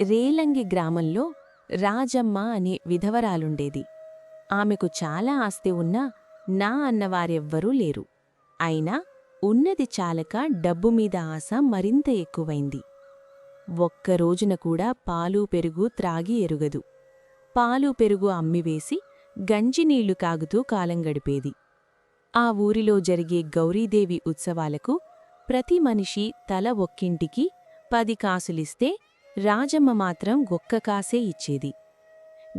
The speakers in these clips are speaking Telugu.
రేలంగి గ్రామంలో రాజమ్మ అనే విధవరాలుండేది. ఆమెకు చాలా ఆస్తి ఉన్నా నా అన్నవారెవ్వరూ లేరు. అయినా ఉన్నది చాలక డబ్బుమీద ఆశ మరింత ఎక్కువైంది. ఒక్కరోజున కూడా పాలు పెరుగు త్రాగి ఎరుగదు. పాలు పెరుగు అమ్మివేసి గంజినీళ్లు కాగుతూ కాలం గడిపేది. ఆ ఊరిలో జరిగే గౌరీదేవి ఉత్సవాలకు ప్రతి మనిషి తల ఒక్కింటికి 10 కాసులిస్తే రాజమ్మ మాత్రం ఒక్క కాసే ఇచ్చేది.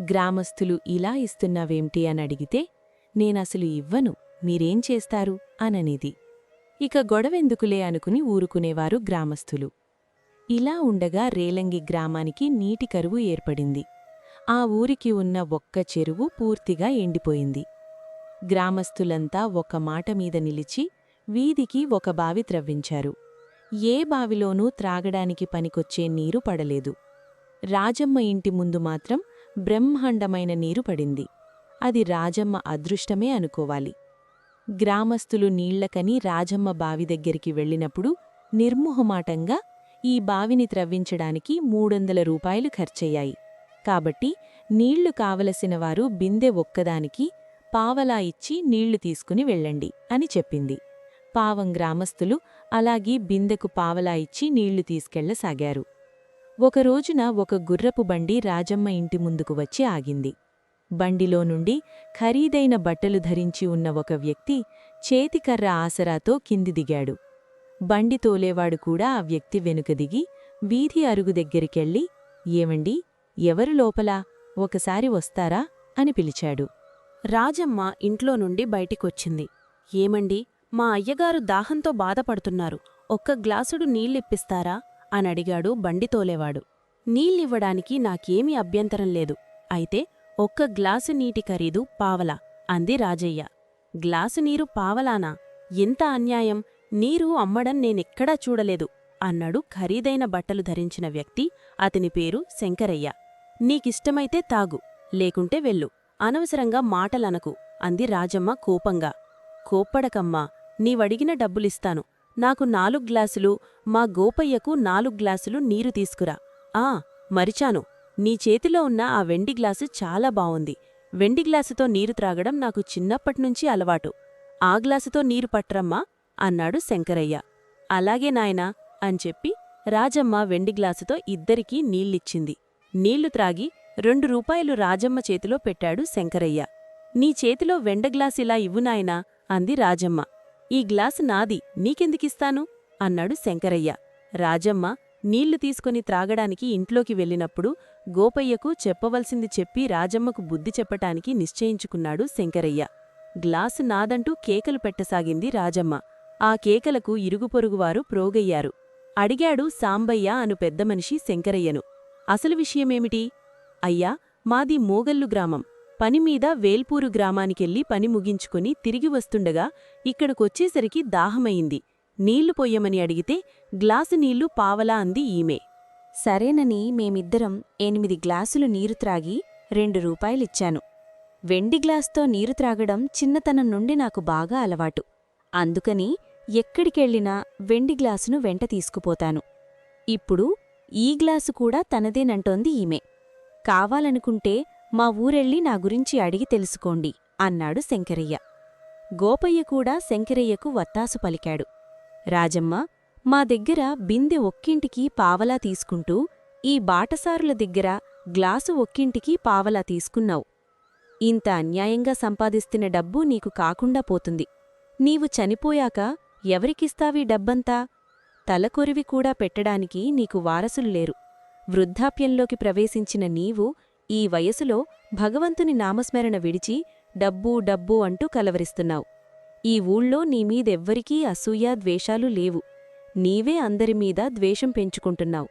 గ్రామస్థులు ఇలా ఇస్తున్నావేంటి అనడిగితే నేనసలు ఇవ్వను, మీరేం చేస్తారు అననేది. ఇక గొడవెందుకులే అనుకుని ఊరుకునేవారు గ్రామస్థులు. ఇలా ఉండగా రేలంగి గ్రామానికి నీటి కరువు ఏర్పడింది. ఆ ఊరికి ఉన్న ఒక్క చెరువు పూర్తిగా ఎండిపోయింది. గ్రామస్థులంతా ఒక మాట మీద నిలిచి వీధికి ఒక బావి త్రవ్వించారు. ఏ బావిలోనూ త్రాగడానికి పనికొచ్చే నీరు పడలేదు. రాజమ్మ ఇంటి ముందు మాత్రం బ్రహ్మాండమైన నీరు పడింది. అది రాజమ్మ అదృష్టమే అనుకోవాలి. గ్రామస్థులు నీళ్లకని రాజమ్మ బావి దగ్గరికి వెళ్ళినప్పుడు నిర్మోహమాటంగా ఈ బావిని త్రవ్వించడానికి 300 రూపాయలు ఖర్చయ్యాయి. కాబట్టి నీళ్లు కావలసినవారు బిందె ఒక్కదానికి పావలా ఇచ్చి నీళ్లు తీసుకుని వెళ్ళండి అని చెప్పింది. పావం గ్రామస్థులు అలాగే బిందెకు పావలా ఇచ్చి నీళ్లు తీసుకెళ్లసాగారు. ఒకరోజున ఒక గుర్రపు బండి రాజమ్మ ఇంటి ముందుకు వచ్చి ఆగింది. బండిలో నుండి ఖరీదైన బట్టలు ధరించి ఉన్న ఒక వ్యక్తి చేతికర్ర ఆసరాతో కింది దిగాడు. బండి తోలేవాడు కూడా ఆ వ్యక్తి వెనుక దిగి వీధి అరుగు దగ్గరికెళ్ళి ఏమండి, ఎవరు లోపలా, ఒకసారి వస్తారా అని పిలిచాడు. రాజమ్మ ఇంట్లో నుండి బయటికొచ్చింది. ఏమండి, మా అయ్యగారు దాహంతో బాధపడుతున్నారు, ఒక్క గ్లాసుడు నీళ్ళిప్పిస్తారా అనడిగాడు బండి తోలేవాడు. నీళ్ళివ్వడానికి నాకేమీ అభ్యంతరం లేదు, అయితే ఒక్క గ్లాసు నీటి ఖరీదు పావలా అంది రాజయ్య. గ్లాసు నీరు పావలానా? ఎంత అన్యాయం! నీరు అమ్మడం నేనెక్కడా చూడలేదు అన్నాడు ఖరీదైన బట్టలు ధరించిన వ్యక్తి. అతని పేరు శంకరయ్య. నీకిష్టమైతే తాగు, లేకుంటే వెళ్ళు, అనవసరంగా మాటలనకు అంది రాజమ్మ కోపంగా. కోప్పడకమ్మా, నీవడిగిన డబ్బులిస్తాను. నాకు 4 గ్లాసులు, మా గోపయ్యకు 4 గ్లాసులు నీరు తీసుకురా. మరిచాను, నీ చేతిలో ఉన్న ఆ వెండి గ్లాసు చాలా బావుంది. వెండి గ్లాసుతో నీరు త్రాగడం నాకు చిన్నప్పట్నుంచి అలవాటు. ఆ గ్లాసుతో నీరు పట్రమ్మా అన్నాడు శంకరయ్య. అలాగే నాయనా అని చెప్పి రాజమ్మ వెండి గ్లాసుతో ఇద్దరికీ నీళ్ళిచ్చింది. నీళ్లు త్రాగి 2 రూపాయలు రాజమ్మ చేతిలో పెట్టాడు శంకరయ్య. నీ చేతిలో వెండగ్లాసిలా ఇవ్వు నాయనా అంది రాజమ్మ. ఈ గ్లాసు నాది, నీకెందుకిస్తాను అన్నాడు శంకరయ్య. రాజమ్మ నీళ్లు తీసుకుని త్రాగడానికి ఇంట్లోకి వెళ్ళినప్పుడు గోపయ్యకు చెప్పవలసింది చెప్పి రాజమ్మకు బుద్ధి చెప్పటానికి నిశ్చయించుకున్నాడు శంకరయ్య. గ్లాసు నాదంటూ కేకలు పెట్టసాగింది రాజమ్మ. ఆ కేకలకు ఇరుగుపొరుగువారు ప్రోగయ్యారు. అడిగాడు సాంబయ్య అను పెద్దమనిషి శంకరయ్యను. అసలు విషయమేమిటి? అయ్యా, మాది మోగల్లు గ్రామం. పనిమీద వేల్పూరు గ్రామానికెళ్ళి పని ముగించుకుని తిరిగి వస్తుండగా ఇక్కడికొచ్చేసరికి దాహమయింది. నీళ్లు పొయ్యమని అడిగితే గ్లాసు నీళ్లు పావలా అంది ఈమె. సరేనని మేమిద్దరం 8 గ్లాసులు నీరు త్రాగి 2 రూపాయలిచ్చాను. వెండి గ్లాస్తో నీరు త్రాగడం చిన్నతనం నుండి నాకు బాగా అలవాటు. అందుకని ఎక్కడికెళ్ళినా వెండి గ్లాసును వెంట తీసుకుపోతాను. ఇప్పుడు ఈ గ్లాసు కూడా తనదేనంటోంది ఈమె. కావాలనుకుంటే మా ఊరెళ్ళి నా గురించి అడిగి తెలుసుకోండి అన్నాడు శంకరయ్య. గోపయ్య కూడా శంకరయ్యకు వత్తాసు పలికాడు. రాజమ్మ, మా దగ్గర బిందె ఒక్కింటికి పావలా తీసుకుంటూ ఈ బాటసారుల దగ్గర గ్లాసు ఒక్కింటికి పావలా తీసుకున్నావు. ఇంత అన్యాయంగా సంపాదిస్తున్న డబ్బు నీకు కాకుండా పోతుంది. నీవు చనిపోయాక ఎవరికిస్తావీ డబ్బంతా? తలకొరివి కూడా పెట్టడానికి నీకు వారసులు లేరు. వృద్ధాప్యంలోకి ప్రవేశించిన నీవు ఈ వయసులో భగవంతుని నామస్మరణ విడిచి డబ్బూ డబ్బూ అంటూ కలవరిస్తున్నావు. ఈ ఊళ్ళో నీమీదెవ్వరికీ అసూయ ద్వేషాలు లేవు. నీవే అందరిమీద ద్వేషం పెంచుకుంటున్నావు.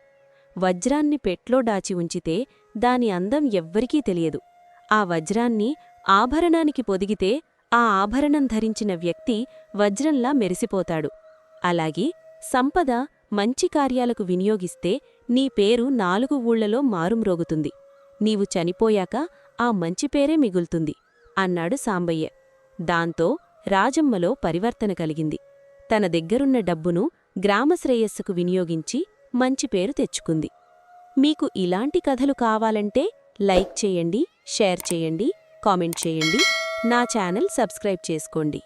వజ్రాన్ని పెట్లో దాచి ఉంచితే దాని అందం ఎవ్వరికీ తెలియదు. ఆ వజ్రాన్ని ఆభరణానికి పొదిగితే ఆ ఆభరణం ధరించిన వ్యక్తి వజ్రంలా మెరిసిపోతాడు. అలాగే సంపద మంచి కార్యాలకు వినియోగిస్తే నీ పేరు 4 ఊళ్లలో మారుమ్రోగుతుంది. నీవు చనిపోయాక ఆ మంచి పేరే మిగులుతుంది అన్నాడు సాంబయ్య. దాంతో రాజమ్మలో పరివర్తన కలిగింది. తన దగ్గరున్న డబ్బును గ్రామశ్రేయస్సుకు వినియోగించి మంచి పేరు తెచ్చుకుంది. మీకు ఇలాంటి కథలు కావాలంటే లైక్ చేయండి, షేర్ చేయండి, కామెంట్ చేయండి, నా ఛానల్ సబ్స్క్రైబ్ చేసుకోండి.